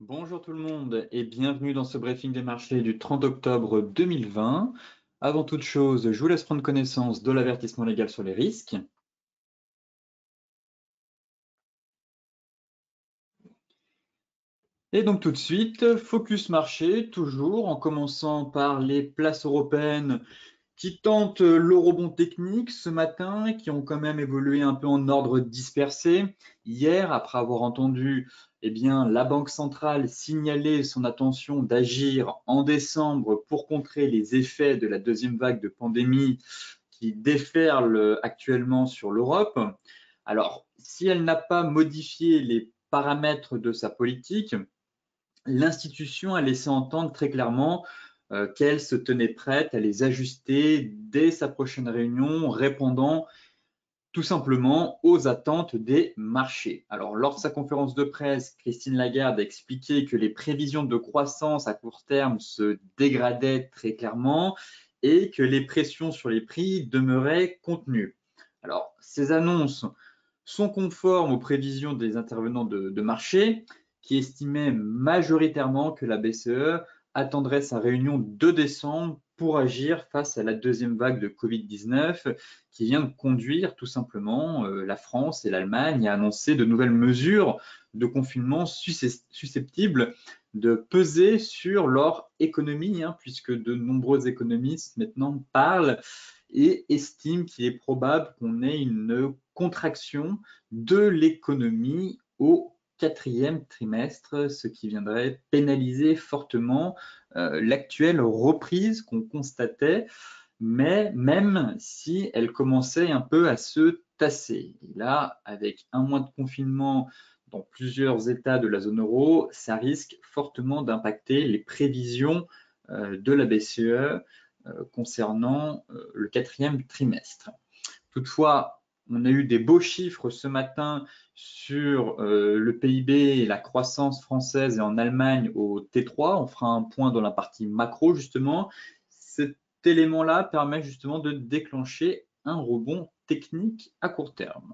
Bonjour tout le monde et bienvenue dans ce briefing des marchés du 30 octobre 2020. Avant toute chose, je vous laisse prendre connaissance de l'avertissement légal sur les risques. Et donc tout de suite, focus marché, toujours en commençant par les places européennes qui tentent le rebond technique ce matin, qui ont quand même évolué un peu en ordre dispersé. Hier, après avoir entendu la Banque centrale signaler son intention d'agir en décembre pour contrer les effets de la deuxième vague de pandémie qui déferle actuellement sur l'Europe. Alors, si elle n'a pas modifié les paramètres de sa politique, l'institution a laissé entendre très clairement qu'elle se tenait prête à les ajuster dès sa prochaine réunion, répondant tout simplement aux attentes des marchés. Alors, lors de sa conférence de presse, Christine Lagarde a expliqué que les prévisions de croissance à court terme se dégradaient très clairement et que les pressions sur les prix demeuraient contenues. Alors, ces annonces sont conformes aux prévisions des intervenants de marché qui estimaient majoritairement que la BCE attendrait sa réunion de décembre pour agir face à la deuxième vague de Covid-19 qui vient de conduire tout simplement la France et l'Allemagne à annoncer de nouvelles mesures de confinement susceptibles de peser sur leur économie, puisque de nombreux économistes maintenant parlent et estiment qu'il est probable qu'on ait une contraction de l'économie au quatrième trimestre, ce qui viendrait pénaliser fortement l'actuelle reprise qu'on constatait, mais même si elle commençait un peu à se tasser. Et là, avec un mois de confinement dans plusieurs États de la zone euro, ça risque fortement d'impacter les prévisions de la BCE concernant le quatrième trimestre. Toutefois, on a eu des beaux chiffres ce matin sur le PIB et la croissance française et en Allemagne au T3. On fera un point dans la partie macro justement. Cet élément-là permet justement de déclencher un rebond technique à court terme.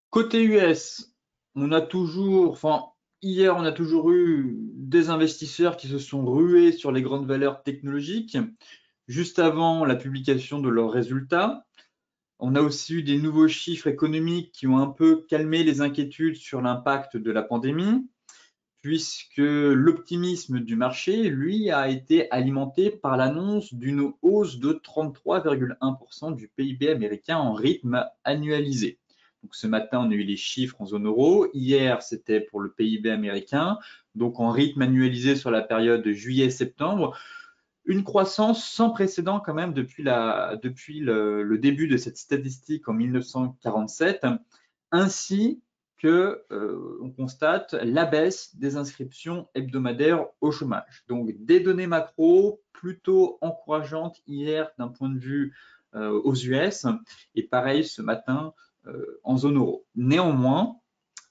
Côté US, hier, on a toujours eu des investisseurs qui se sont rués sur les grandes valeurs technologiques juste avant la publication de leurs résultats. On a aussi eu des nouveaux chiffres économiques qui ont un peu calmé les inquiétudes sur l'impact de la pandémie, puisque l'optimisme du marché, lui, a été alimenté par l'annonce d'une hausse de 33,1% du PIB américain en rythme annualisé. Donc ce matin, on a eu les chiffres en zone euro. Hier, c'était pour le PIB américain, donc en rythme annualisé sur la période de juillet-septembre. Une croissance sans précédent quand même depuis le début de cette statistique en 1947, ainsi que on constate la baisse des inscriptions hebdomadaires au chômage. Donc des données macro plutôt encourageantes hier d'un point de vue aux US et pareil ce matin en zone euro. Néanmoins,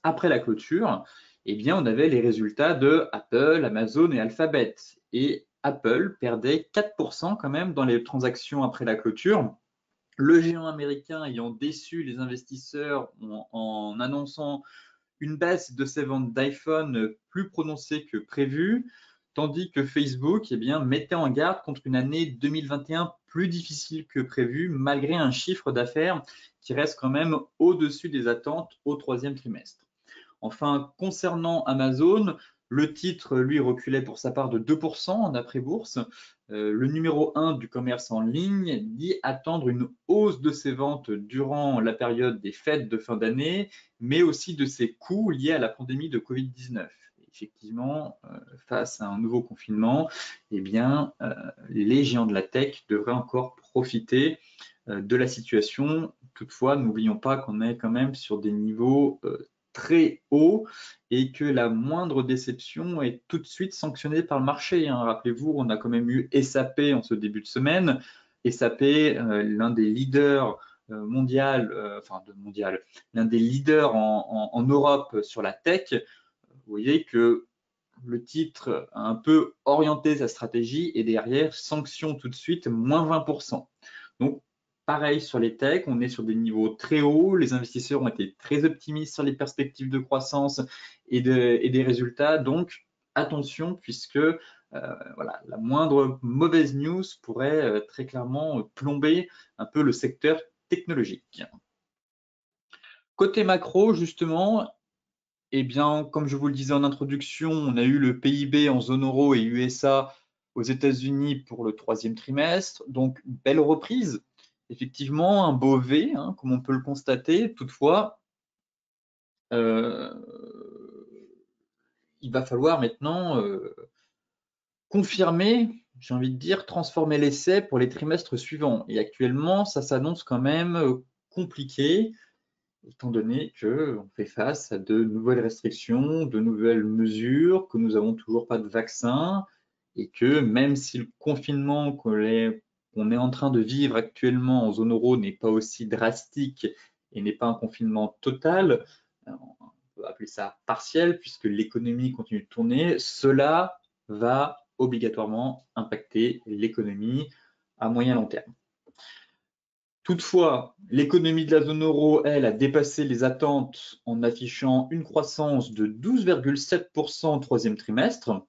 après la clôture, on avait les résultats de Apple, Amazon et Alphabet. Et Apple perdait 4% quand même dans les transactions après la clôture. Le géant américain ayant déçu les investisseurs en annonçant une baisse de ses ventes d'iPhone plus prononcée que prévu, tandis que Facebook mettait en garde contre une année 2021 plus difficile que prévu, malgré un chiffre d'affaires qui reste quand même au-dessus des attentes au troisième trimestre. Enfin, concernant Amazon, le titre, lui, reculait pour sa part de 2% en après-bourse. Le numéro 1 du commerce en ligne dit attendre une hausse de ses ventes durant la période des fêtes de fin d'année, mais aussi de ses coûts liés à la pandémie de Covid-19. Effectivement, face à un nouveau confinement, les géants de la tech devraient encore profiter de la situation. Toutefois, n'oublions pas qu'on est quand même sur des niveaux très haut et que la moindre déception est tout de suite sanctionnée par le marché. Rappelez-vous, on a quand même eu SAP en ce début de semaine. SAP, l'un des leaders l'un des leaders en Europe sur la tech. Vous voyez que le titre a un peu orienté sa stratégie et derrière, sanction tout de suite, moins 20%. Donc, pareil sur les techs, on est sur des niveaux très hauts. Les investisseurs ont été très optimistes sur les perspectives de croissance et des résultats. Donc, attention, puisque voilà, la moindre mauvaise news pourrait très clairement plomber un peu le secteur technologique. Côté macro, justement, eh bien, comme je vous le disais en introduction, on a eu le PIB en zone euro et USA aux États-Unis pour le troisième trimestre. Donc, belle reprise. Effectivement, un beau V, hein, comme on peut le constater. Toutefois, il va falloir maintenant confirmer, j'ai envie de dire, transformer l'essai pour les trimestres suivants. Et actuellement, ça s'annonce quand même compliqué, étant donné qu'on fait face à de nouvelles restrictions, de nouvelles mesures, que nous n'avons toujours pas de vaccin, et que même si le confinement qu'on est en train de vivre actuellement en zone euro n'est pas aussi drastique et n'est pas un confinement total, on peut appeler ça partiel, puisque l'économie continue de tourner, cela va obligatoirement impacter l'économie à moyen long terme. Toutefois, l'économie de la zone euro, elle, a dépassé les attentes en affichant une croissance de 12,7% au troisième trimestre.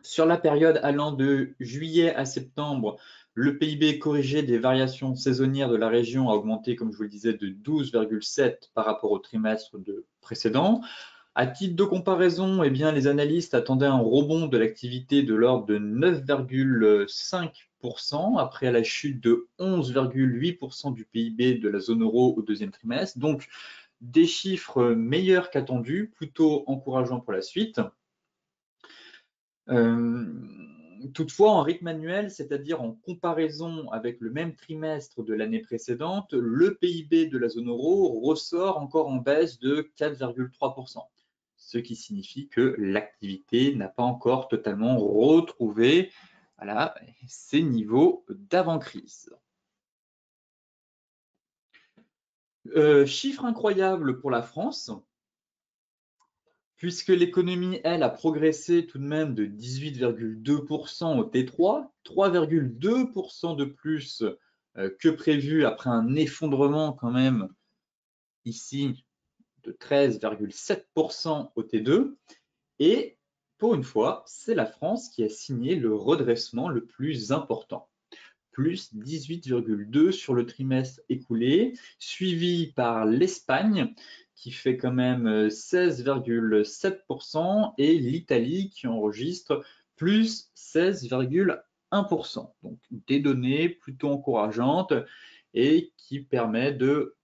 Sur la période allant de juillet à septembre, le PIB corrigé des variations saisonnières de la région a augmenté, comme je vous le disais, de 12,7 par rapport au trimestre précédent. À titre de comparaison, eh bien, les analystes attendaient un rebond de l'activité de l'ordre de 9,5% après la chute de 11,8% du PIB de la zone euro au deuxième trimestre. Donc, des chiffres meilleurs qu'attendus, plutôt encourageants pour la suite. Toutefois, en rythme annuel, c'est-à-dire en comparaison avec le même trimestre de l'année précédente, le PIB de la zone euro ressort encore en baisse de 4,3%, ce qui signifie que l'activité n'a pas encore totalement retrouvé voilà, ses niveaux d'avant-crise. Chiffre incroyable pour la France, puisque l'économie, elle, a progressé tout de même de 18,2% au T3, 3,2% de plus que prévu après un effondrement quand même ici de 13,7% au T2. Et pour une fois, c'est la France qui a signé le redressement le plus important, plus 18,2 sur le trimestre écoulé, suivi par l'Espagne qui fait quand même 16,7% et l'Italie qui enregistre plus 16,1%. Donc des données plutôt encourageantes et qui permettent de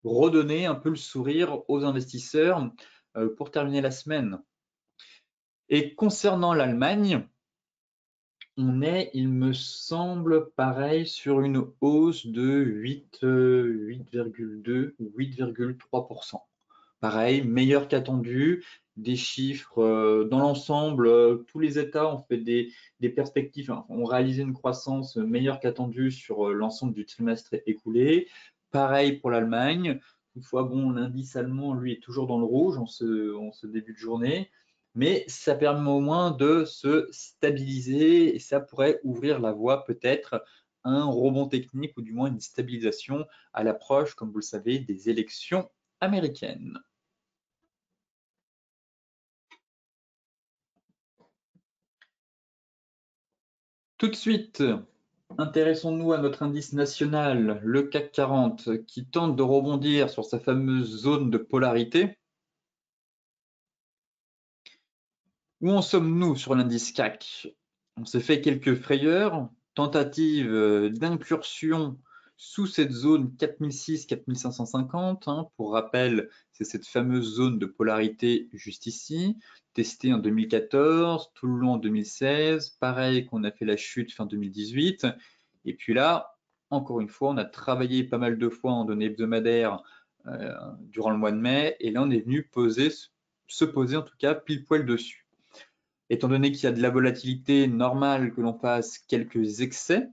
redonner un peu le sourire aux investisseurs pour terminer la semaine. Et concernant l'Allemagne, on est, il me semble, pareil sur une hausse de 8,2 ou 8,3%. Pareil, meilleur qu'attendu, des chiffres dans l'ensemble, tous les États ont fait des perspectives, hein, ont réalisé une croissance meilleure qu'attendue sur l'ensemble du trimestre écoulé. Pareil pour l'Allemagne. Toutefois, bon, l'indice allemand, lui, est toujours dans le rouge en ce début de journée, mais ça permet au moins de se stabiliser et ça pourrait ouvrir la voie peut-être à un rebond technique ou du moins une stabilisation à l'approche, comme vous le savez, des élections américaines. Tout de suite, intéressons-nous à notre indice national, le CAC 40, qui tente de rebondir sur sa fameuse zone de polarité. Où en sommes-nous sur l'indice CAC? On s'est fait quelques frayeurs, tentative d'incursion sous cette zone 4006-4550. Hein. Pour rappel, c'est cette fameuse zone de polarité juste ici, testée en 2014, tout le long en 2016. Pareil qu'on a fait la chute fin 2018. Et puis là, encore une fois, on a travaillé pas mal de fois en données hebdomadaires durant le mois de mai. Et là, on est venu se poser en tout cas pile poil dessus. Étant donné qu'il y a de la volatilité, normale que l'on fasse quelques excès,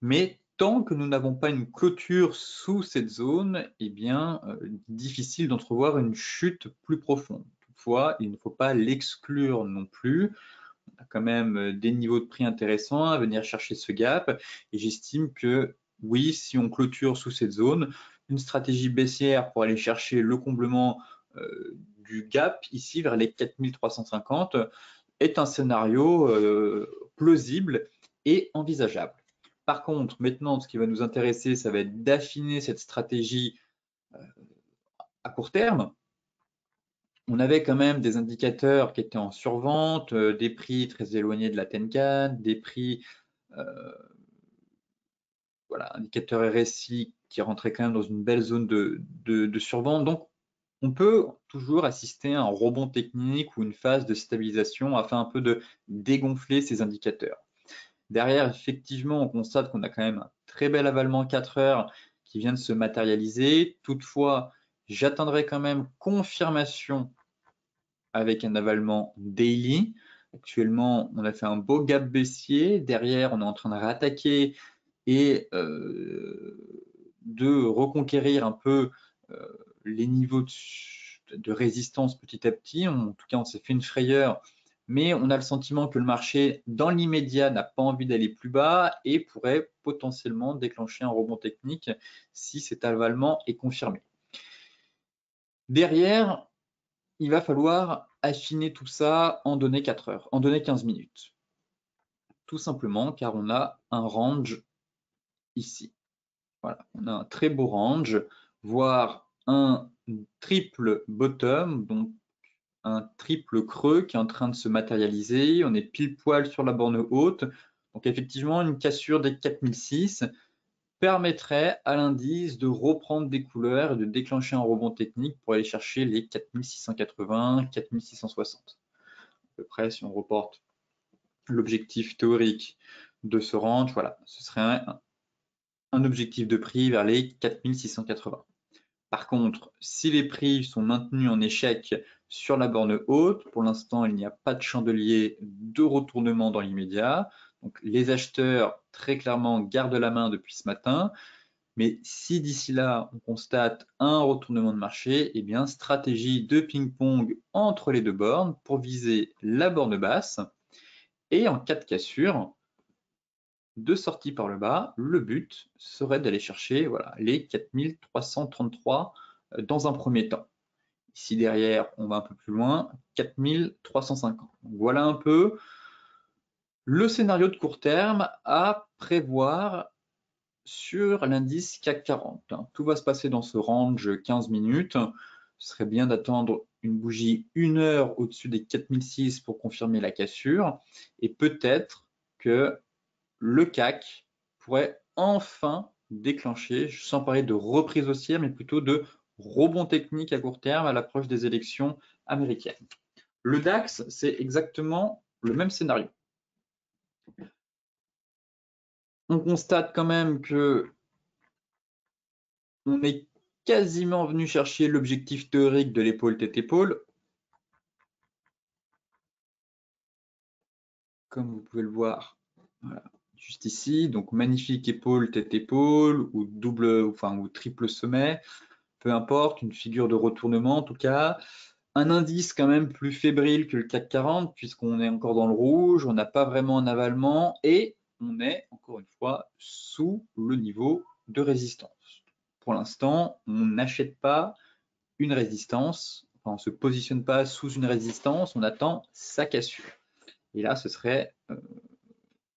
mais tant que nous n'avons pas une clôture sous cette zone, eh bien, difficile d'entrevoir une chute plus profonde. Toutefois, il ne faut pas l'exclure non plus. On a quand même des niveaux de prix intéressants à venir chercher ce gap. Et j'estime que oui, si on clôture sous cette zone, une stratégie baissière pour aller chercher le comblement du gap ici vers les 4350 est un scénario plausible et envisageable. Par contre, maintenant, ce qui va nous intéresser, ça va être d'affiner cette stratégie à court terme. On avait quand même des indicateurs qui étaient en survente, des prix très éloignés de la Tenkan, des prix, voilà, indicateurs RSI qui rentraient quand même dans une belle zone de survente. Donc, on peut toujours assister à un rebond technique ou une phase de stabilisation afin un peu de dégonfler ces indicateurs. Derrière, effectivement, on constate qu'on a quand même un très bel avalement 4 heures qui vient de se matérialiser. Toutefois, j'attendrai quand même confirmation avec un avalement daily. Actuellement, on a fait un beau gap baissier. Derrière, on est en train de réattaquer et de reconquérir un peu les niveaux de résistance petit à petit. En tout cas, on s'est fait une frayeur, mais on a le sentiment que le marché, dans l'immédiat, n'a pas envie d'aller plus bas et pourrait potentiellement déclencher un rebond technique si cet avalement est confirmé. Derrière, il va falloir affiner tout ça en données 4 heures, en données 15 minutes. Tout simplement car on a un range ici. Voilà, on a un très beau range, voire un triple bottom, donc un triple creux qui est en train de se matérialiser. On est pile poil sur la borne haute. Donc effectivement, une cassure des 4006 permettrait à l'indice de reprendre des couleurs et de déclencher un rebond technique pour aller chercher les 4680, 4660. À peu près, si on reporte l'objectif théorique de ce range, voilà, ce serait un objectif de prix vers les 4680. Par contre, si les prix sont maintenus en échec sur la borne haute, pour l'instant, il n'y a pas de chandelier de retournement dans l'immédiat. Donc, les acheteurs, très clairement, gardent la main depuis ce matin. Mais si d'ici là, on constate un retournement de marché, eh bien, stratégie de ping-pong entre les deux bornes pour viser la borne basse. Et en cas de cassure, de sortie par le bas, le but serait d'aller chercher voilà, les 4333 dans un premier temps. Ici derrière, on va un peu plus loin, 4350. Donc voilà un peu le scénario de court terme à prévoir sur l'indice CAC 40. Tout va se passer dans ce range 15 minutes. Ce serait bien d'attendre une bougie 1 heure au-dessus des 4006 pour confirmer la cassure. Et peut-être que le CAC pourrait enfin déclencher, sans parler de reprise haussière, mais plutôt de rebond technique à court terme à l'approche des élections américaines. Le DAX, c'est exactement le même scénario. On constate quand même que on est quasiment venu chercher l'objectif théorique de l'épaule tête-épaule. Comme vous pouvez le voir, voilà, juste ici, donc magnifique épaule tête-épaule ou double, enfin ou triple sommet, peu importe, une figure de retournement en tout cas. Un indice quand même plus fébrile que le CAC 40 puisqu'on est encore dans le rouge, on n'a pas vraiment un avalement et on est encore une fois sous le niveau de résistance. Pour l'instant, on n'achète pas une résistance, enfin, on ne se positionne pas sous une résistance, on attend sa cassure. Et là, ce serait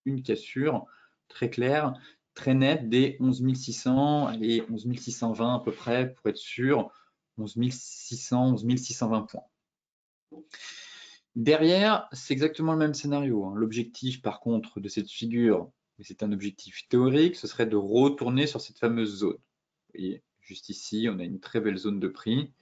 une cassure très claire, très nette des 11 600, allez, 11 620 à peu près pour être sûr, 11 600, 11 620 points. Derrière, c'est exactement le même scénario. L'objectif, par contre, de cette figure, et c'est un objectif théorique, ce serait de retourner sur cette fameuse zone. Vous voyez, juste ici, on a une très belle zone de prix.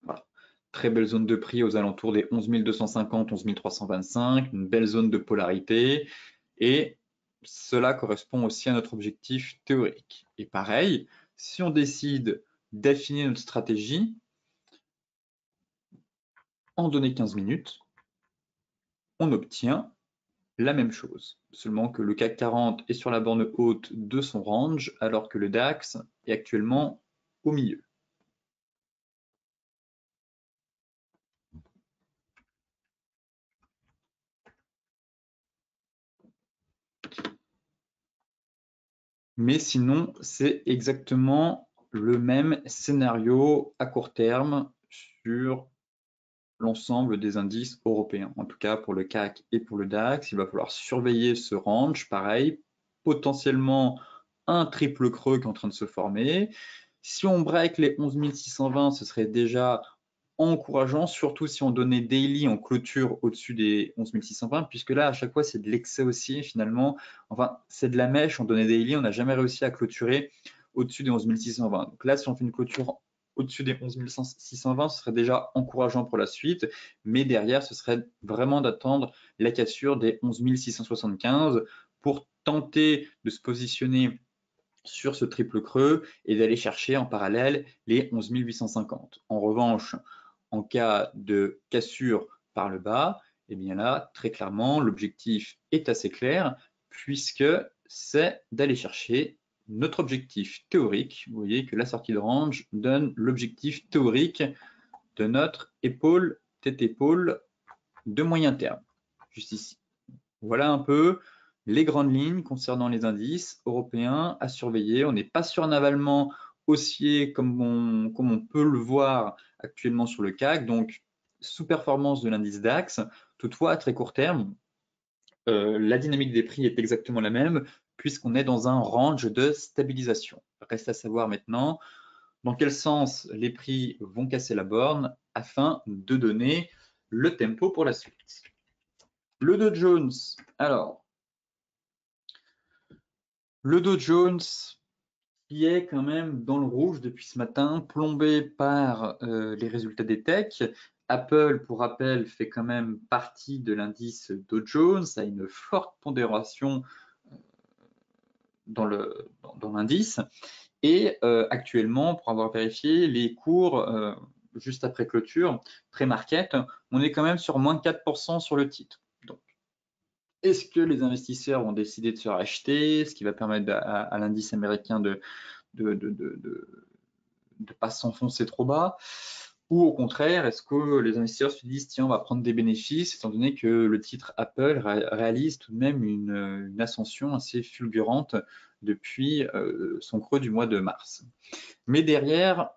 Voilà. Très belle zone de prix aux alentours des 11 250, 11 325, une belle zone de polarité. Et cela correspond aussi à notre objectif théorique. Et pareil, si on décide d'affiner notre stratégie, en données 15 minutes, on obtient la même chose. Seulement que le CAC 40 est sur la borne haute de son range, alors que le DAX est actuellement au milieu. Mais sinon, c'est exactement le même scénario à court terme sur l'ensemble des indices européens. En tout cas, pour le CAC et pour le DAX, il va falloir surveiller ce range, pareil, potentiellement un triple creux qui est en train de se former. Si on break les 11 620, ce serait déjà encourageant, surtout si on donnait daily en clôture au-dessus des 11 620, puisque là, à chaque fois, c'est de l'excès haussier finalement. Enfin, c'est de la mèche, on donnait daily, on n'a jamais réussi à clôturer au-dessus des 11 620. Donc là, si on fait une clôture au-dessus des 11 620, ce serait déjà encourageant pour la suite, mais derrière, ce serait vraiment d'attendre la cassure des 11 675 pour tenter de se positionner sur ce triple creux et d'aller chercher en parallèle les 11 850. En revanche, en cas de cassure par le bas, et bien là, très clairement, l'objectif est assez clair puisque c'est d'aller chercher notre objectif théorique. Vous voyez que la sortie de range donne l'objectif théorique de notre épaule, tête-épaule de moyen terme, juste ici. Voilà un peu les grandes lignes concernant les indices européens à surveiller. On n'est pas sur un avalement haussier comme on peut le voir actuellement sur le CAC, donc sous-performance de l'indice DAX. Toutefois, à très court terme, la dynamique des prix est exactement la même puisqu'on est dans un range de stabilisation. Reste à savoir maintenant dans quel sens les prix vont casser la borne afin de donner le tempo pour la suite. Le Dow Jones, alors, le Dow Jones qui est quand même dans le rouge depuis ce matin, plombé par les résultats des techs. Apple, pour rappel, fait quand même partie de l'indice Dow Jones, a une forte pondération dans l'indice. Et actuellement, pour avoir vérifié, les cours juste après clôture, pré-market, on est quand même sur moins de 4% sur le titre. Donc, est-ce que les investisseurs vont décider de se racheter, ce qui va permettre à l'indice américain de pas s'enfoncer trop bas, ou au contraire, est-ce que les investisseurs se disent tiens, on va prendre des bénéfices, étant donné que le titre Apple réalise tout de même une ascension assez fulgurante depuis son creux du mois de mars. Mais derrière,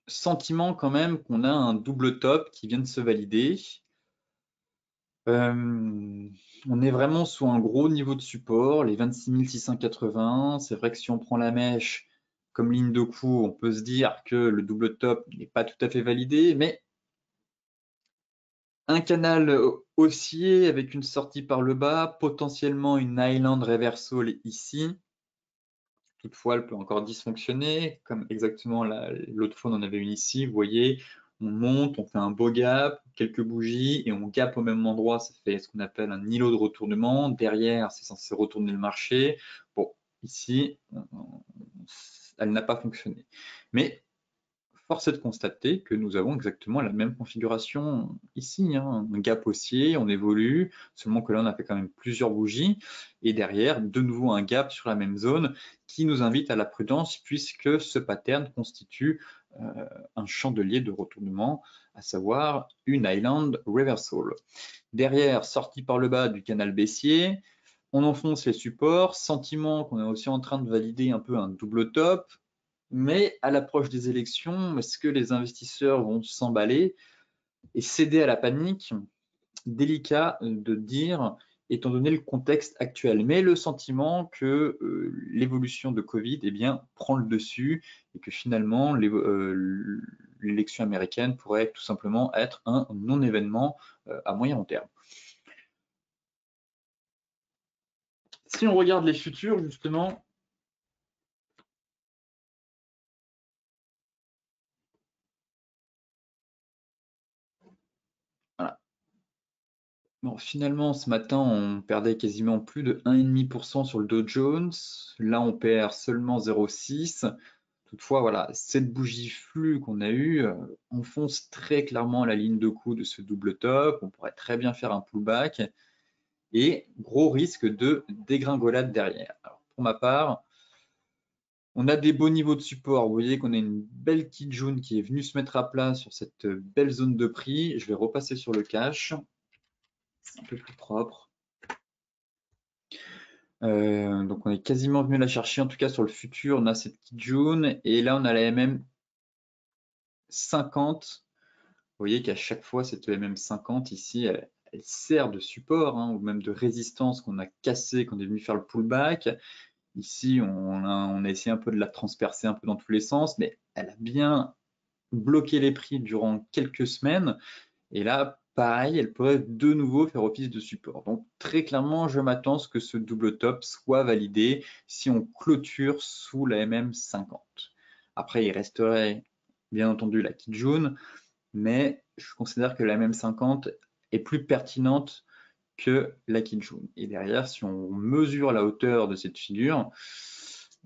sentiment quand même qu'on a un double top qui vient de se valider. On est vraiment sous un gros niveau de support, les 26 680. C'est vrai que si on prend la mèche comme ligne de coup, on peut se dire que le double top n'est pas tout à fait validé, mais un canal haussier avec une sortie par le bas, potentiellement une Island Reversal ici. Toutefois, elle peut encore dysfonctionner, comme exactement l'autre fois on en avait une ici. Vous voyez, on monte, on fait un beau gap, quelques bougies, et on gap au même endroit. Ça fait ce qu'on appelle un îlot de retournement. Derrière, c'est censé retourner le marché. Bon, ici, elle n'a pas fonctionné. Mais force est de constater que nous avons exactement la même configuration ici, hein. Un gap haussier, on évolue, seulement que là on a fait quand même plusieurs bougies, et derrière de nouveau un gap sur la même zone qui nous invite à la prudence puisque ce pattern constitue un chandelier de retournement, à savoir une Island Reversal. Derrière, sortie par le bas du canal baissier, on enfonce les supports, sentiment qu'on est aussi en train de valider un peu un double top, mais à l'approche des élections, est-ce que les investisseurs vont s'emballer et céder à la panique? Délicat de dire, étant donné le contexte actuel. Mais le sentiment que l'évolution de Covid eh bien, prend le dessus et que finalement l'élection américaine pourrait tout simplement être un non-événement à moyen terme. Si on regarde les futurs, justement, voilà. Bon, finalement, ce matin, on perdait quasiment plus de 1,5% sur le Dow Jones. Là, on perd seulement 0,6. Toutefois, voilà, cette bougie flux qu'on a eue enfonce très clairement la ligne de coup de ce double top. On pourrait très bien faire un pullback et gros risque de dégringolade derrière. Alors, pour ma part, on a des beaux niveaux de support. Vous voyez qu'on a une belle kit jaune qui est venue se mettre à plat sur cette belle zone de prix. Je vais repasser sur le cash. C'est un peu plus propre. Donc on est quasiment venu la chercher, en tout cas sur le futur, on a cette Kijun, et là on a la MM50. Vous voyez qu'à chaque fois, cette MM50 ici, elle sert de support, hein, ou même de résistance qu'on a cassé, qu'on est venu faire le pullback. Ici, on a essayé un peu de la transpercer un peu dans tous les sens, mais elle a bien bloqué les prix durant quelques semaines. Et là, pareil, elle pourrait de nouveau faire office de support. Donc très clairement, je m'attends à ce que ce double top soit validé si on clôture sous la MM50. Après, il resterait bien entendu la Kijun, mais je considère que la MM50 est plus pertinente que la Kijun. Et derrière, si on mesure la hauteur de cette figure,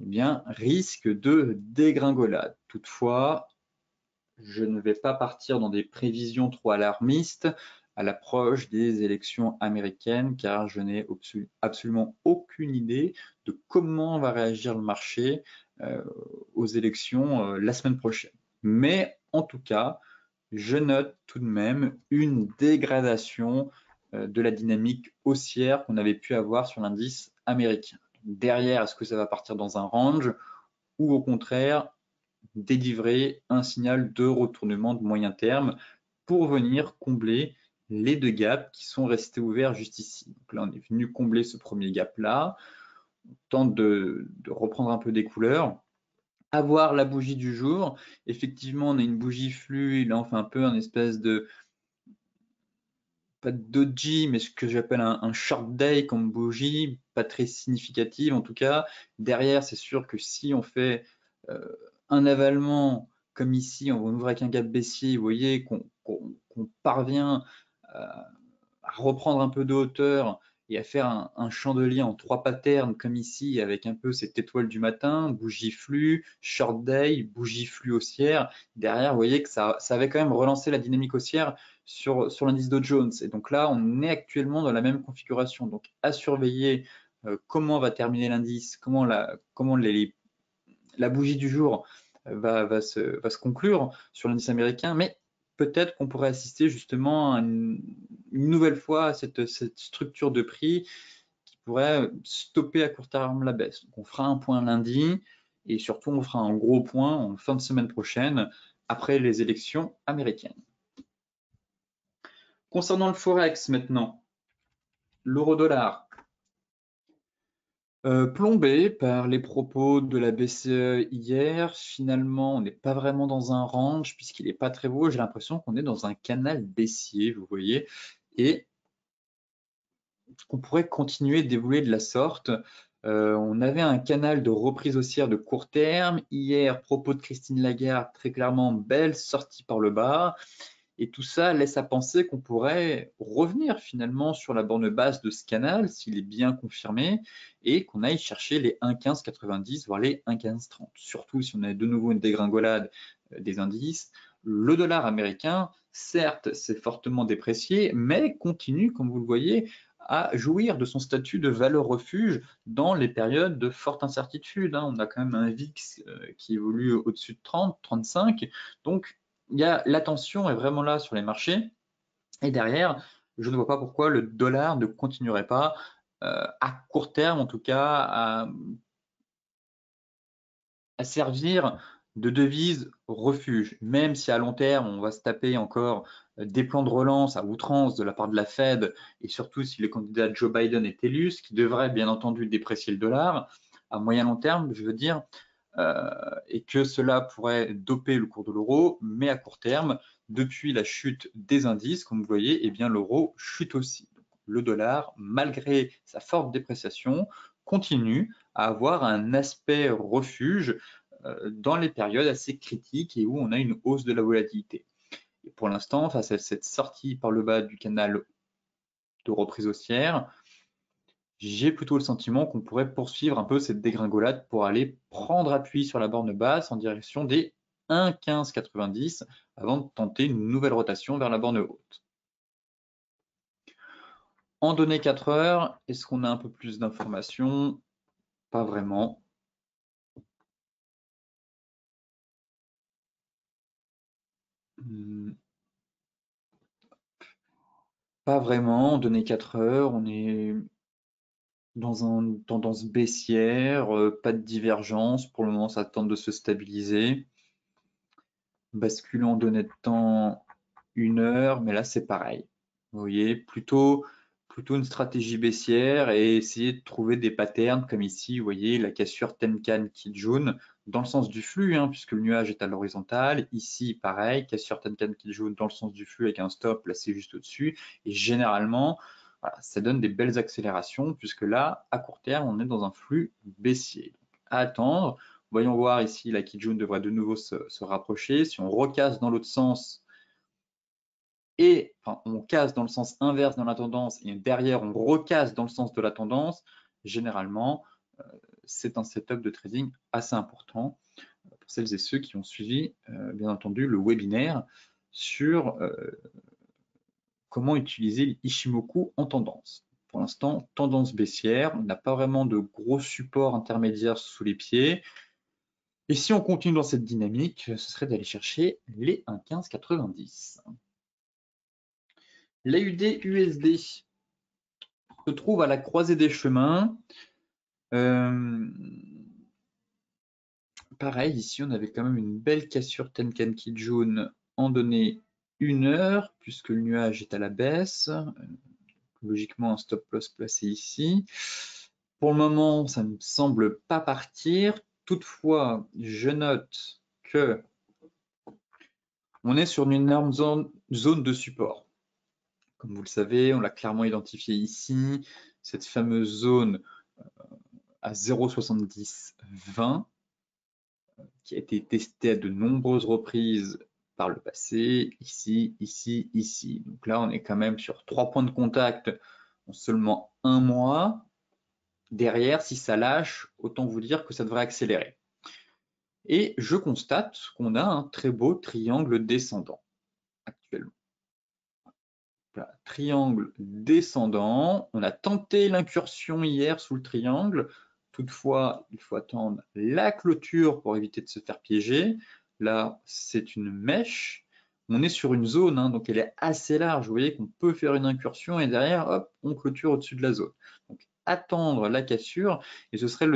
eh bien, risque de dégringolade. Toutefois, je ne vais pas partir dans des prévisions trop alarmistes à l'approche des élections américaines, car je n'ai absolument aucune idée de comment va réagir le marché aux élections la semaine prochaine. Mais en tout cas, je note tout de même une dégradation de la dynamique haussière qu'on avait pu avoir sur l'indice américain. Derrière, est-ce que ça va partir dans un range ou au contraire délivrer un signal de retournement de moyen terme pour venir combler les deux gaps qui sont restés ouverts juste ici. Donc là, on est venu combler ce premier gap-là, on tente de reprendre un peu des couleurs, avoir la bougie du jour. Effectivement, on a une bougie flux, là on fait un peu un espèce de, pas de doji, mais ce que j'appelle un short day comme bougie, pas très significative en tout cas. Derrière, c'est sûr que si on fait un avalement comme ici, on ouvre avec un gap baissier, vous voyez qu'on parvient à reprendre un peu de hauteur et à faire un chandelier en trois patterns comme ici avec un peu cette étoile du matin, bougie flux, short day, bougie flux haussière. Derrière, vous voyez que ça avait quand même relancé la dynamique haussière sur l'indice Dow Jones. Et donc là, on est actuellement dans la même configuration. Donc à surveiller comment va terminer l'indice, comment la bougie du jour va se conclure sur l'indice américain, mais peut-être qu'on pourrait assister justement à une nouvelle fois à cette structure de prix qui pourrait stopper à court terme la baisse. Donc on fera un point lundi et surtout on fera un gros point en fin de semaine prochaine après les élections américaines. Concernant le Forex maintenant, l'euro-dollar. Plombé par les propos de la BCE hier, finalement, on n'est pas vraiment dans un range puisqu'il n'est pas très beau. J'ai l'impression qu'on est dans un canal baissier, vous voyez, et qu'on pourrait continuer d'évoluer de la sorte. On avait un canal de reprise haussière de court terme. Hier, propos de Christine Lagarde, très clairement, belle sortie par le bas. Et tout ça laisse à penser qu'on pourrait revenir finalement sur la borne basse de ce canal, s'il est bien confirmé, et qu'on aille chercher les 1,1590, voire les 1,1530. Surtout si on a de nouveau une dégringolade des indices. Le dollar américain, certes, s'est fortement déprécié, mais continue, comme vous le voyez, à jouir de son statut de valeur refuge dans les périodes de forte incertitude. On a quand même un VIX qui évolue au-dessus de 30, 35. Donc, l'attention est vraiment là sur les marchés. Et derrière, je ne vois pas pourquoi le dollar ne continuerait pas, à court terme en tout cas, à servir de devise refuge, même si à long terme, on va se taper encore des plans de relance à outrance de la part de la Fed, et surtout si le candidat Joe Biden est élu, ce qui devrait bien entendu déprécier le dollar, à moyen long terme, je veux dire, et que cela pourrait doper le cours de l'euro, mais à court terme, depuis la chute des indices, comme vous voyez, eh bien l'euro chute aussi. Donc, le dollar, malgré sa forte dépréciation, continue à avoir un aspect refuge dans les périodes assez critiques et où on a une hausse de la volatilité. Et pour l'instant, face à cette sortie par le bas du canal de reprise haussière, j'ai plutôt le sentiment qu'on pourrait poursuivre un peu cette dégringolade pour aller prendre appui sur la borne basse en direction des 1,1590 avant de tenter une nouvelle rotation vers la borne haute. En données 4 heures, est-ce qu'on a un peu plus d'informations? Pas vraiment. Pas vraiment. En données 4 heures, on est dans une tendance baissière, pas de divergence. Pour le moment, ça tente de se stabiliser. Basculant en données de temps 1 heure, mais là, c'est pareil. Vous voyez, plutôt une stratégie baissière et essayer de trouver des patterns comme ici, vous voyez, la cassure Tenkan Kijun dans le sens du flux, hein, puisque le nuage est à l'horizontale. Ici, pareil, cassure Tenkan Kijun dans le sens du flux avec un stop placé juste au-dessus. Et généralement, voilà, ça donne des belles accélérations, puisque là, à court terme, on est dans un flux baissier. Donc, à attendre. Voyons voir ici, la Kijun devrait de nouveau se rapprocher. Si on recasse dans l'autre sens, et enfin, on casse dans le sens inverse dans la tendance et derrière on recasse dans le sens de la tendance, généralement, c'est un setup de trading assez important pour celles et ceux qui ont suivi, bien entendu, le webinaire sur comment utiliser l'Ichimoku en tendance. Pour l'instant, tendance baissière, on n'a pas vraiment de gros support intermédiaire sous les pieds. Et si on continue dans cette dynamique, ce serait d'aller chercher les 1,1590. L'AUD-USD se trouve à la croisée des chemins. Pareil, ici, on avait quand même une belle cassure Tenkan Kijun en données 1 heure, puisque le nuage est à la baisse. Logiquement, un stop loss placé ici. Pour le moment, ça ne semble pas partir. Toutefois, je note que on est sur une énorme zone de support. Comme vous le savez, on l'a clairement identifié ici, cette fameuse zone à 0,7020 qui a été testée à de nombreuses reprises par le passé, ici, ici, ici. Donc là, on est quand même sur 3 points de contact en seulement 1 mois. Derrière, si ça lâche, autant vous dire que ça devrait accélérer. Et je constate qu'on a un très beau triangle descendant actuellement. Voilà, triangle descendant. On a tenté l'incursion hier sous le triangle. Toutefois, il faut attendre la clôture pour éviter de se faire piéger. Là, c'est une mèche. On est sur une zone, hein, donc elle est assez large. Vous voyez qu'on peut faire une incursion et derrière, hop, on clôture au-dessus de la zone. Donc, attendre la cassure, et ce serait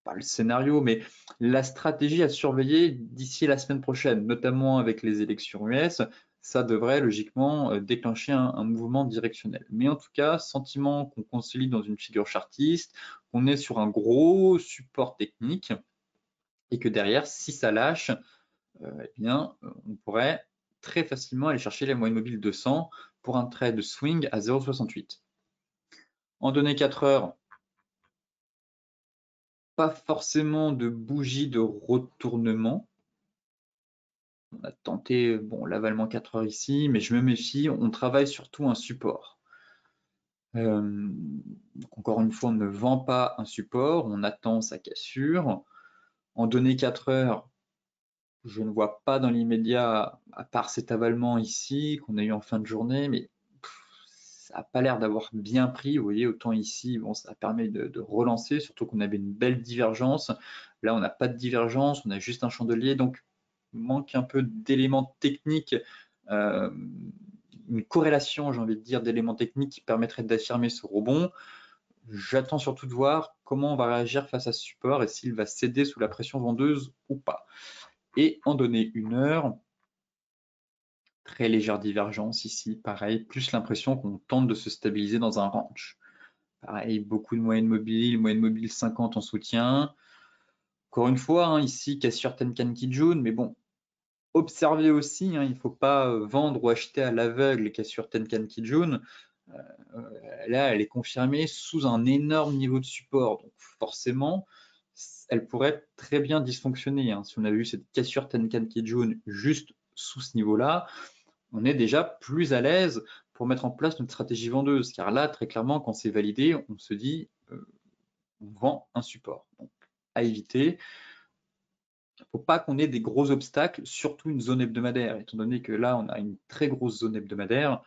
pas le scénario, mais la stratégie à surveiller d'ici la semaine prochaine, notamment avec les élections US. Ça devrait logiquement déclencher un mouvement directionnel. Mais en tout cas, sentiment qu'on consolide dans une figure chartiste, qu'on est sur un gros support technique et que derrière, si ça lâche, eh bien, on pourrait très facilement aller chercher les moyennes mobiles 200 pour un trade swing à 0,68. En données 4 heures, pas forcément de bougie de retournement. On a tenté bon, l'avalement 4 heures ici, mais je me méfie, on travaille surtout un support. Donc encore une fois, on ne vend pas un support, on attend sa cassure. En données 4 heures, je ne vois pas dans l'immédiat, à part cet avalement ici qu'on a eu en fin de journée, mais ça n'a pas l'air d'avoir bien pris. Vous voyez, autant ici, bon, ça permet de relancer, surtout qu'on avait une belle divergence. Là, on n'a pas de divergence, on a juste un chandelier, donc il manque un peu d'éléments techniques, une corrélation, j'ai envie de dire, d'éléments techniques qui permettraient d'affirmer ce rebond. J'attends surtout de voir comment on va réagir face à ce support et s'il va céder sous la pression vendeuse ou pas. Et en données 1 heure, très légère divergence ici, pareil, plus l'impression qu'on tente de se stabiliser dans un range. Pareil, beaucoup de moyennes mobiles 50 en soutien. Encore une fois, hein, ici, cassure Tenkan Kijun, mais bon, observez aussi, hein, il ne faut pas vendre ou acheter à l'aveugle les cassures Tenkan Kijun. Là, elle est confirmée sous un énorme niveau de support. Donc forcément, elle pourrait très bien dysfonctionner. Hein. Si on a vu cette cassure Tenkan Kijun juste sous ce niveau-là, on est déjà plus à l'aise pour mettre en place notre stratégie vendeuse. Car là, très clairement, quand c'est validé, on se dit on vend un support. Donc, à éviter. Il ne faut pas qu'on ait des gros obstacles, surtout une zone hebdomadaire. Étant donné que là, on a une très grosse zone hebdomadaire,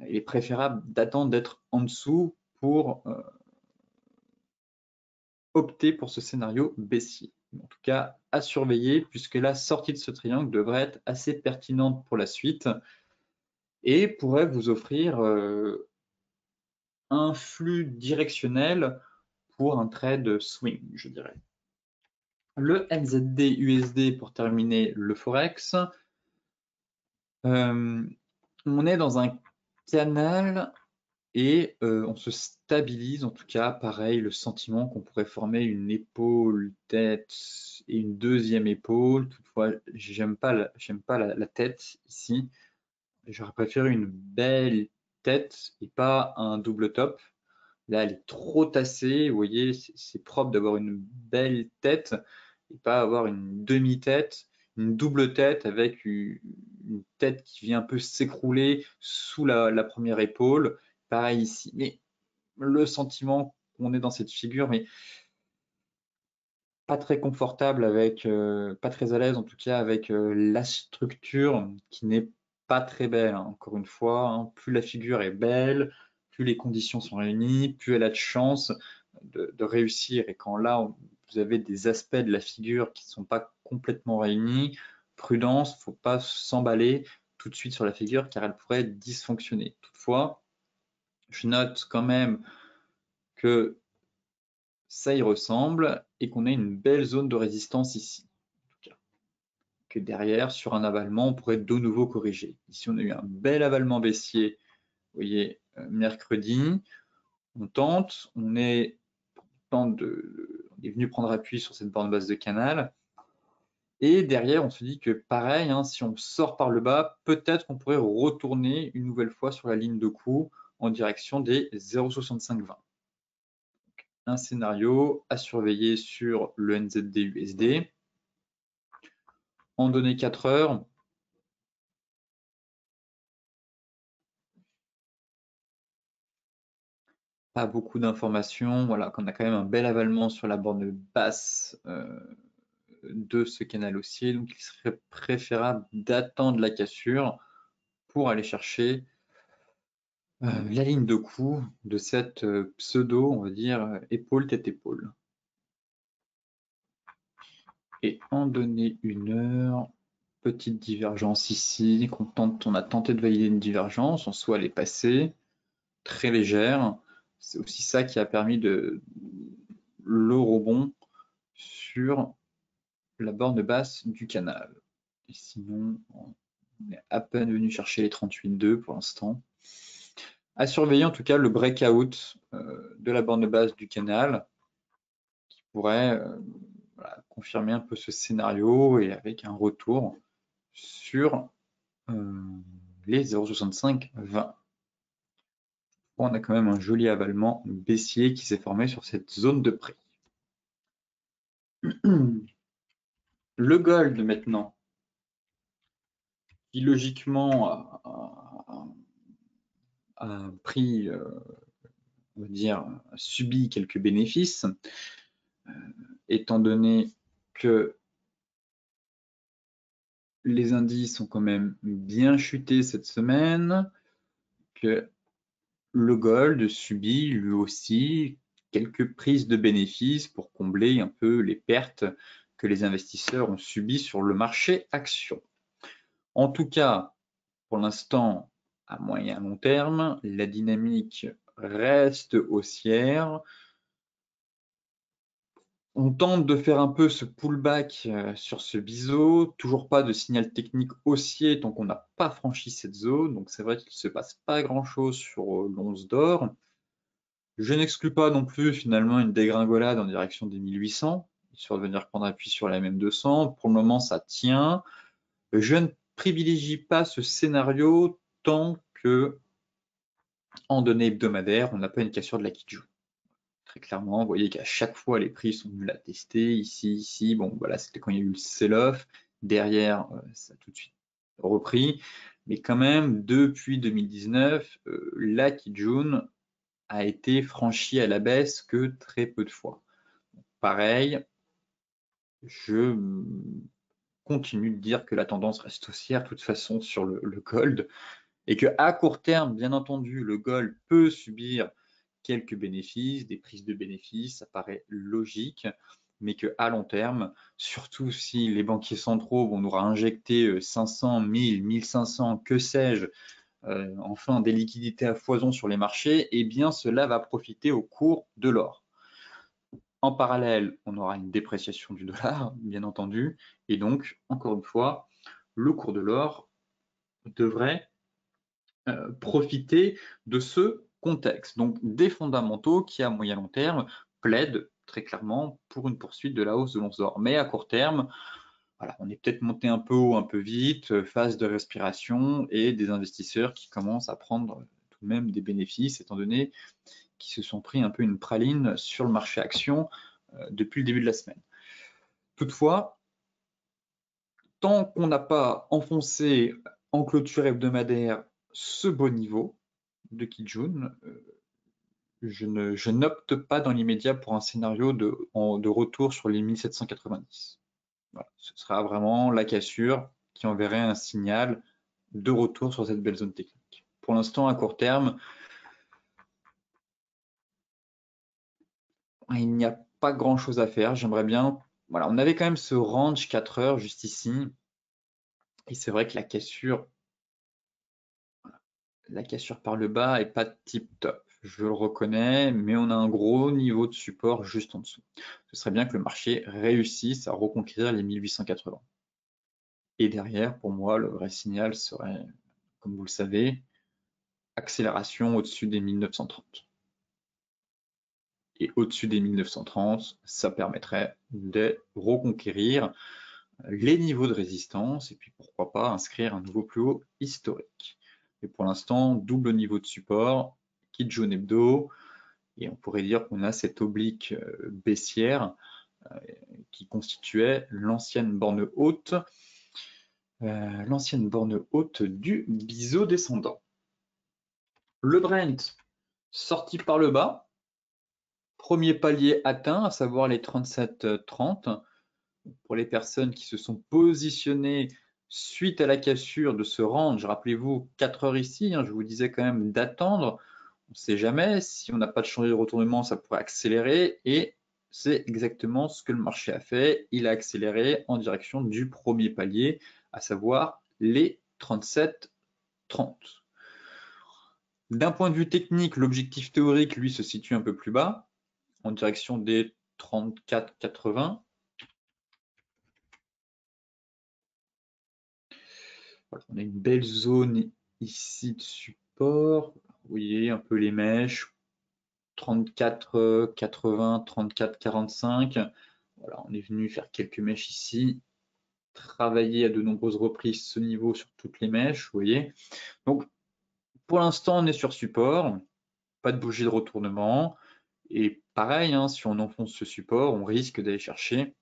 il est préférable d'attendre d'être en dessous pour opter pour ce scénario baissier. En tout cas, à surveiller, puisque la sortie de ce triangle devrait être assez pertinente pour la suite et pourrait vous offrir un flux directionnel pour un trade swing, je dirais. Le NZD-USD pour terminer le Forex. On est dans un canal et on se stabilise, en tout cas, pareil, le sentiment qu'on pourrait former une épaule, tête et une deuxième épaule. Toutefois, j'aime pas la tête ici. J'aurais préféré une belle tête et pas un double top. Là, elle est trop tassée. Vous voyez, c'est propre d'avoir une belle tête et pas avoir une demi-tête, une double tête avec une tête qui vient un peu s'écrouler sous la première épaule. Pareil ici. Mais le sentiment qu'on est dans cette figure, mais pas très confortable avec, pas très à l'aise en tout cas avec la structure qui n'est pas très belle, hein. Encore une fois, hein, plus la figure est belle, plus les conditions sont réunies, plus elle a de chance de réussir. Et quand là, vous avez des aspects de la figure qui ne sont pas complètement réunis, prudence, il ne faut pas s'emballer tout de suite sur la figure car elle pourrait dysfonctionner. Toutefois, je note quand même que ça y ressemble et qu'on a une belle zone de résistance ici. En tout cas, que derrière, sur un avalement, on pourrait de nouveau corriger. Ici, on a eu un bel avalement baissier, vous voyez, mercredi. On tente, on est venu prendre appui sur cette borne basse de canal. Et derrière, on se dit que pareil, hein, si on sort par le bas, peut-être qu'on pourrait retourner une nouvelle fois sur la ligne de coup en direction des 0,6520. Un scénario à surveiller sur le NZD-USD. En données 4 heures, pas beaucoup d'informations. Voilà, qu'on a quand même un bel avalement sur la borne basse de ce canal haussier. Donc, il serait préférable d'attendre la cassure pour aller chercher la ligne de coup de cette pseudo, on va dire, épaule tête épaule. Et en données 1 heure, petite divergence ici. On a tenté de valider une divergence. En soi, elle est passée, très légère. C'est aussi ça qui a permis le rebond sur la borne basse du canal. Et sinon, on est à peine venu chercher les 38,2 pour l'instant. À surveiller en tout cas le breakout de la borne basse du canal qui pourrait voilà, confirmer un peu ce scénario et avec un retour sur les 0,6520. On a quand même un joli avalement baissier qui s'est formé sur cette zone de prix. Le gold maintenant, qui logiquement a pris, on va dire, subi quelques bénéfices, étant donné que les indices ont quand même bien chuté cette semaine, que le gold subit lui aussi quelques prises de bénéfices pour combler un peu les pertes que les investisseurs ont subies sur le marché action. En tout cas, pour l'instant, à moyen long terme, la dynamique reste haussière. On tente de faire un peu ce pullback sur ce biseau, toujours pas de signal technique haussier tant qu'on n'a pas franchi cette zone, donc c'est vrai qu'il ne se passe pas grand-chose sur l'once d'or. Je n'exclus pas non plus finalement une dégringolade en direction des 1800, sur de venir prendre appui sur la MM200. Pour le moment, ça tient. Je ne privilégie pas ce scénario tant que, en données hebdomadaires, on n'a pas une cassure de la Kijun. Très clairement, vous voyez qu'à chaque fois, les prix sont nuls à tester. Ici, bon, voilà, c'était quand il y a eu le sell-off. Derrière, ça a tout de suite repris. Mais quand même, depuis 2019, la Kijun a été franchie à la baisse que très peu de fois. Pareil, je continue de dire que la tendance reste haussière de toute façon sur le gold et que à court terme, bien entendu, le gold peut subir quelques bénéfices, des prises de bénéfices, ça paraît logique, mais qu'à long terme, surtout si les banquiers centraux vont nous réinjecter 500, 1000, 1500, que sais-je, enfin des liquidités à foison sur les marchés, eh bien cela va profiter au cours de l'or. En parallèle, on aura une dépréciation du dollar, bien entendu, et donc, encore une fois, le cours de l'or devrait profiter de ce contexte. Donc, des fondamentaux qui, à moyen long terme, plaident très clairement pour une poursuite de la hausse de l'once d'or. Mais à court terme, voilà, on est peut-être monté un peu haut, un peu vite, phase de respiration et des investisseurs qui commencent à prendre tout de même des bénéfices, étant donné qu'ils se sont pris un peu une praline sur le marché action depuis le début de la semaine. Toutefois, tant qu'on n'a pas enfoncé en clôture hebdomadaire ce beau niveau de Kijun, je n'opte pas dans l'immédiat pour un scénario de retour sur les 1790. Voilà, ce sera vraiment la cassure qui enverrait un signal de retour sur cette belle zone technique. Pour l'instant, à court terme, il n'y a pas grand-chose à faire. J'aimerais bien... Voilà, on avait quand même ce range 4 heures juste ici. Et c'est vrai que la cassure par le bas est pas tip top. Je le reconnais, mais on a un gros niveau de support juste en dessous. Ce serait bien que le marché réussisse à reconquérir les 1880. Et derrière, pour moi, le vrai signal serait, comme vous le savez, accélération au-dessus des 1930. Et au-dessus des 1930, ça permettrait de reconquérir les niveaux de résistance et puis pourquoi pas inscrire un nouveau plus haut historique. Et pour l'instant, double niveau de support, Kijun Hebdo, et on pourrait dire qu'on a cette oblique baissière qui constituait l'ancienne borne haute du biseau descendant. Le Brent sorti par le bas, premier palier atteint, à savoir les 37,30. Pour les personnes qui se sont positionnées suite à la cassure de ce range, rappelez-vous, 4 heures ici, je vous disais quand même d'attendre, on ne sait jamais, si on n'a pas de chantier de retournement, ça pourrait accélérer, et c'est exactement ce que le marché a fait, il a accéléré en direction du premier palier, à savoir les 37,30. D'un point de vue technique, l'objectif théorique, lui, se situe un peu plus bas, en direction des 34,80. Voilà, on a une belle zone ici de support. Vous voyez un peu les mèches, 34,80, 34,45. Voilà, on est venu faire quelques mèches ici, travailler à de nombreuses reprises ce niveau sur toutes les mèches, vous voyez. Donc, pour l'instant, on est sur support, pas de bougie de retournement. Et pareil, si on enfonce ce support, on risque d'aller chercher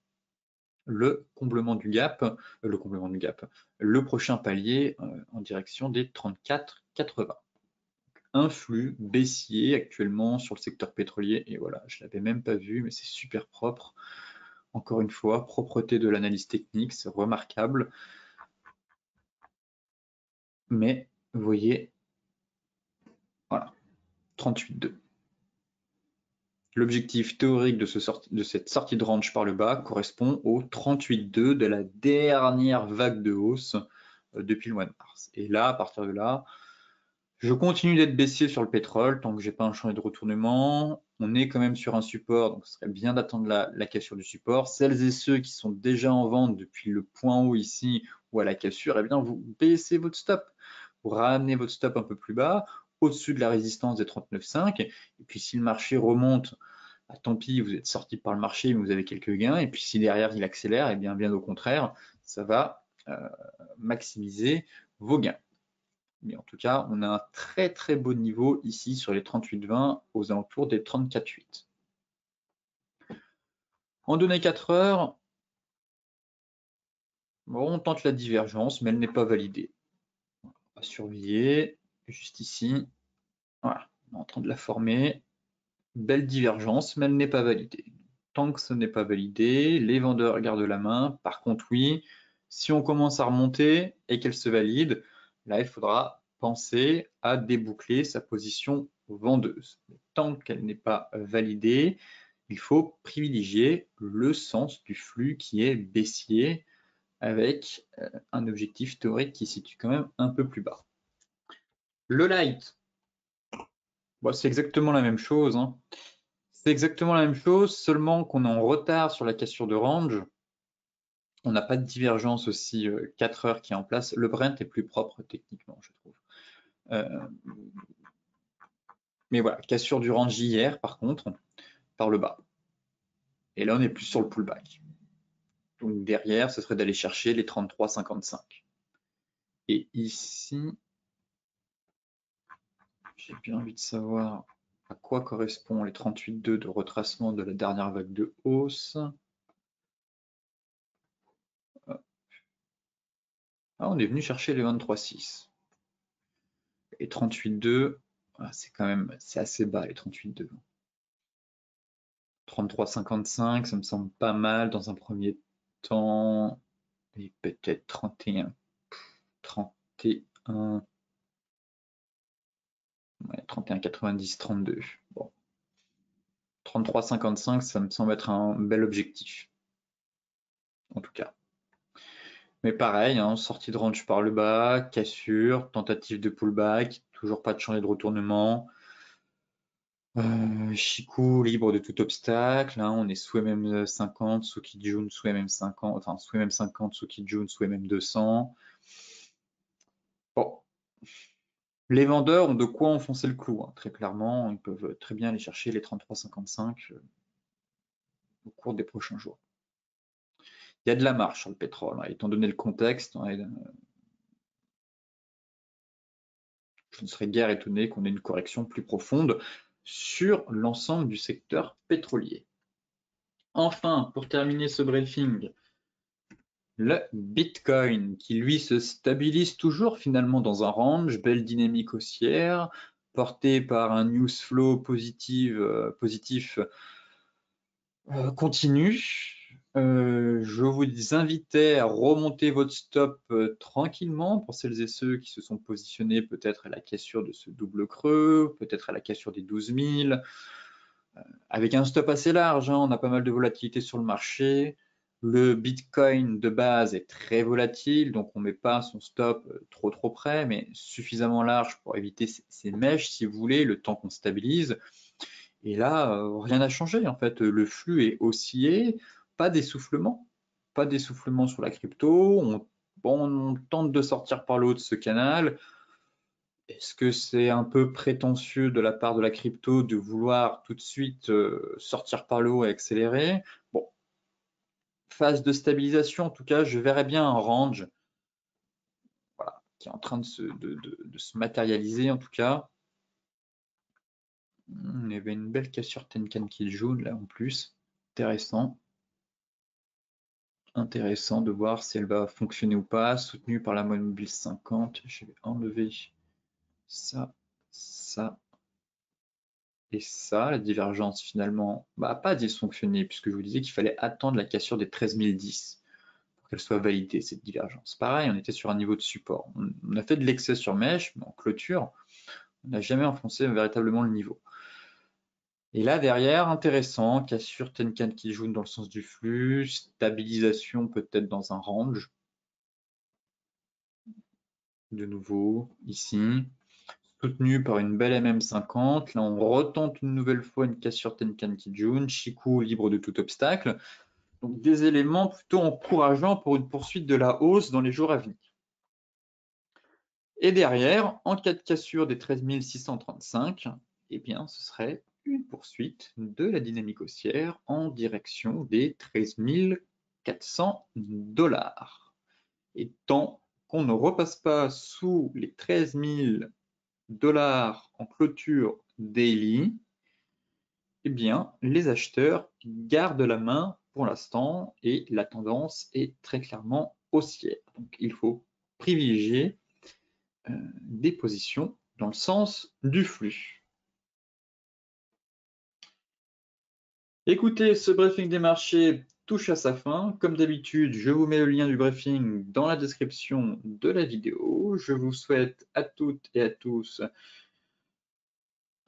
le comblement du gap, le prochain palier en direction des 34,80. Un flux baissier actuellement sur le secteur pétrolier, et voilà, je l'avais même pas vu, mais c'est super propre. Encore une fois, propreté de l'analyse technique, c'est remarquable. Mais vous voyez, voilà, 38,2. L'objectif théorique de cette sortie de range par le bas correspond au 38,2 de la dernière vague de hausse depuis le mois de mars. Et là, à partir de là, je continue d'être baissier sur le pétrole tant que j'ai pas un chantier de retournement. On est quand même sur un support, donc ce serait bien d'attendre la cassure du support. Celles et ceux qui sont déjà en vente depuis le point haut ici ou à la cassure, eh bien vous baissez votre stop. Vous ramenez votre stop un peu plus bas, au-dessus de la résistance des 39,5. Et puis si le marché remonte, tant pis, vous êtes sorti par le marché, mais vous avez quelques gains. Et puis si derrière il accélère, eh bien au contraire, ça va maximiser vos gains. Mais en tout cas, on a un très très beau niveau ici sur les 38,20 aux alentours des 34,8. En données 4 heures, bon, on tente la divergence, mais elle n'est pas validée. On va surveiller, juste ici. Voilà, on est en train de la former. Belle divergence, mais elle n'est pas validée. Tant que ce n'est pas validé, les vendeurs gardent la main. Par contre, oui, si on commence à remonter et qu'elle se valide, là, il faudra penser à déboucler sa position vendeuse. Tant qu'elle n'est pas validée, il faut privilégier le sens du flux qui est baissier avec un objectif théorique qui se situe quand même un peu plus bas. Le light, bon, c'est exactement la même chose, hein. C'est exactement la même chose, seulement qu'on est en retard sur la cassure de range. On n'a pas de divergence aussi 4 heures qui est en place. Le Brent est plus propre techniquement, je trouve. Mais voilà, cassure du range hier, par contre, par le bas. Et là, on est plus sur le pullback. Donc derrière, ce serait d'aller chercher les 33,55. Et ici, j'ai bien envie de savoir à quoi correspond les 38,2 de retracement de la dernière vague de hausse. Ah, on est venu chercher les 23,6. Et 38,2, c'est quand même, c'est assez bas les 38,2. 33,55, ça me semble pas mal dans un premier temps. Et peut-être 31. 31. Ouais, 31,90, 32. Bon. 33,55, ça me semble être un bel objectif. En tout cas. Mais pareil, hein, sortie de range par le bas, cassure, tentative de pullback, toujours pas de changer de retournement. Chikou libre de tout obstacle, hein, on est sous MM50, sous Kijun, sous MM50, enfin sous MM50, sous Kijun, sous MM200. Bon, les vendeurs ont de quoi enfoncer le clou, hein, très clairement, ils peuvent très bien aller chercher les 33,55 au cours des prochains jours. Il y a de la marge sur le pétrole, hein, étant donné le contexte, hein, je ne serais guère étonné qu'on ait une correction plus profonde sur l'ensemble du secteur pétrolier. Enfin, pour terminer ce briefing, le Bitcoin qui lui se stabilise toujours finalement dans un range, belle dynamique haussière, porté par un news flow positif continu. Je vous invitais à remonter votre stop tranquillement pour celles et ceux qui se sont positionnés peut-être à la cassure de ce double creux, peut-être à la cassure des 12 000, avec un stop assez large, hein, on a pas mal de volatilité sur le marché. Le Bitcoin de base est très volatile, donc on ne met pas son stop trop près, mais suffisamment large pour éviter ces mèches, si vous voulez, le temps qu'on stabilise. Et là, rien n'a changé en fait. Le flux est haussier, pas d'essoufflement, pas d'essoufflement sur la crypto. On tente de sortir par le haut de ce canal. Est-ce que c'est un peu prétentieux de la part de la crypto de vouloir tout de suite sortir par le haut et accélérer? Bon, phase de stabilisation, en tout cas, je verrais bien un range, voilà, qui est en train de se matérialiser en tout cas. Il y avait une belle cassure Tenkan qui jaune là en plus, intéressant. Intéressant de voir si elle va fonctionner ou pas, soutenue par la moyenne mobile 50. Je vais enlever ça, ça et ça. La divergence finalement pas dysfonctionné puisque je vous disais qu'il fallait attendre la cassure des 13 010 pour qu'elle soit validée cette divergence. Pareil, on était sur un niveau de support. On a fait de l'excès sur mèche, mais en clôture, on n'a jamais enfoncé véritablement le niveau. Et là derrière, intéressant, cassure Tenkan qui joue dans le sens du flux, stabilisation peut-être dans un range. De nouveau, ici, soutenu par une belle MM50. Là, on retente une nouvelle fois une cassure Tenkan Kijun, Chikou libre de tout obstacle. Donc des éléments plutôt encourageants pour une poursuite de la hausse dans les jours à venir. Et derrière, en cas de cassure des 13 635, eh bien, ce serait une poursuite de la dynamique haussière en direction des 13 400 $. Et tant qu'on ne repasse pas sous les 13 000 $ en clôture daily, eh bien, les acheteurs gardent la main pour l'instant et la tendance est très clairement haussière. Donc, il faut privilégier des positions dans le sens du flux. Écoutez, ce briefing des marchés touche à sa fin. Comme d'habitude, je vous mets le lien du briefing dans la description de la vidéo. Je vous souhaite à toutes et à tous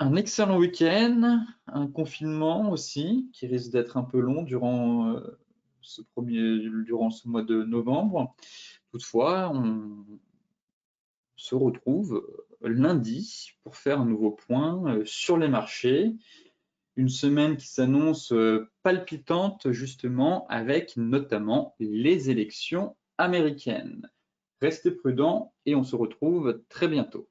un excellent week-end, un confinement aussi, qui risque d'être un peu long durant ce mois de novembre. Toutefois, on se retrouve lundi pour faire un nouveau point sur les marchés. Une semaine qui s'annonce palpitante justement avec notamment les élections américaines. Restez prudents et on se retrouve très bientôt.